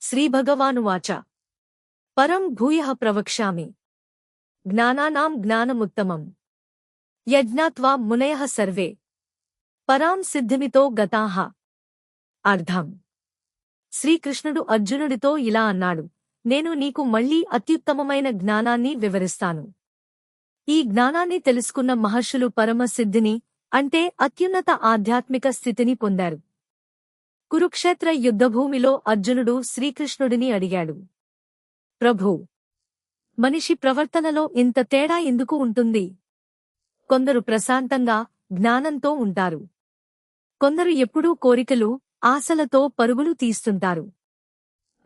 శ్రీభగవానువాచ పరం భూయః ప్రవక్ష్యామి జ్ఞానానాం జ్ఞానముత్తమం యజ్ఞాత్వా మునయః సర్వే పరాం సిద్ధిమితో గతాః. అర్థం: శ్రీకృష్ణుడు అర్జునుడితో ఇలా అన్నాడు, నేను నీకు మళ్లీ అత్యుత్తమమైన జ్ఞానాన్ని వివరిస్తాను. ఈ జ్ఞానాన్ని తెలుసుకున్న మహర్షులు పరమ సిద్ధిని, అంటే అత్యున్నత ఆధ్యాత్మిక స్థితిని పొందారు. కురుక్షేత్ర యుద్ధభూమిలో అర్జునుడు శ్రీకృష్ణుడిని అడిగాడు, ప్రభూ, మనిషి ప్రవర్తనలో ఇంత తేడా ఎందుకు ఉంటుంది? కొందరు ప్రశాంతంగా, జ్ఞానంతో ఉంటారు. కొందరు ఎప్పుడూ కోరికలు, ఆశలతో పరుగులు తీస్తుంటారు.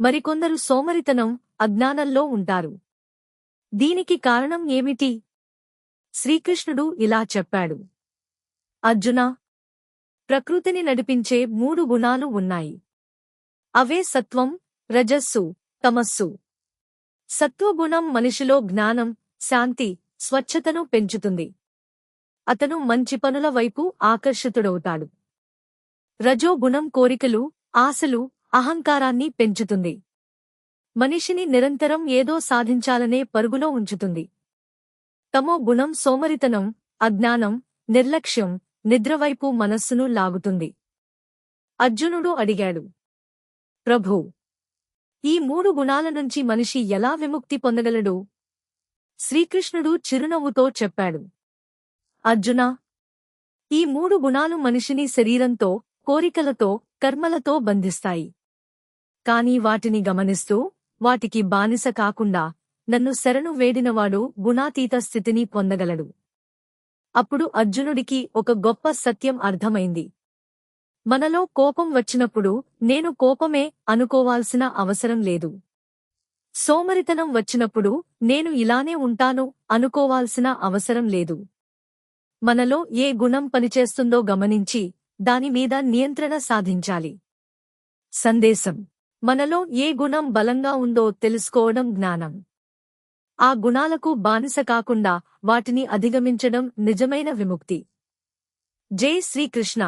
మరికొందరు సోమరితనం, అజ్ఞానంలో ఉంటారు. దీనికి కారణం ఏమిటి? శ్రీకృష్ణుడు ఇలా చెప్పాడు, అర్జునా, ప్రకృతిని నడిపించే 3 గుణాలు ఉన్నాయి. అవే సత్వం, రజస్సు, తమస్సు. సత్వగుణం మనిషిలో జ్ఞానం, శాంతి, స్వచ్ఛతను పెంచుతుంది. అతను మంచి పనుల వైపు ఆకర్షితుడవుతాడు. రజోగుణం కోరికలు, ఆశలు, అహంకారాన్ని పెంచుతుంది. మనిషిని నిరంతరం ఏదో సాధించాలనే పరుగులో ఉంచుతుంది. తమో గుణం సోమరితనం, అజ్ఞానం, నిర్లక్ష్యం, నిద్రవైపు మనస్సును లాగుతుంది. అర్జునుడు అడిగాడు, ప్రభూ, ఈ 3 గుణాల నుంచి మనిషి ఎలా విముక్తి పొందగలడు? శ్రీకృష్ణుడు చిరునవ్వుతో చెప్పాడు, అర్జునా, ఈ 3 గుణాలు మనిషిని శరీరంతో, కోరికలతో, కర్మలతో బంధిస్తాయి. కాని వాటిని గమనిస్తూ, వాటికి బానిస కాకుండా నన్ను శరణు వేడినవాడు గుణాతీత స్థితిని పొందగలడు. అప్పుడు అర్జునుడికి ఒక గొప్ప సత్యం అర్థమైంది. మనలో కోపం వచ్చినప్పుడు నేను కోపమే అనుకోవాల్సిన అవసరం లేదు. సోమరితనం వచ్చినప్పుడు నేను ఇలానే ఉంటాను అనుకోవాల్సిన అవసరం లేదు. మనలో ఏ గుణం పనిచేస్తుందో గమనించి దానిమీద నియంత్రణ సాధించాలి. సందేశం: మనలో ఏ గుణం బలంగా ఉందో తెలుసుకోవడం జ్ఞానం. ఆ గుణాలకు బానిస కాకుండా వాటిని అధిగమించడం నిజమైన విముక్తి. జై శ్రీకృష్ణ.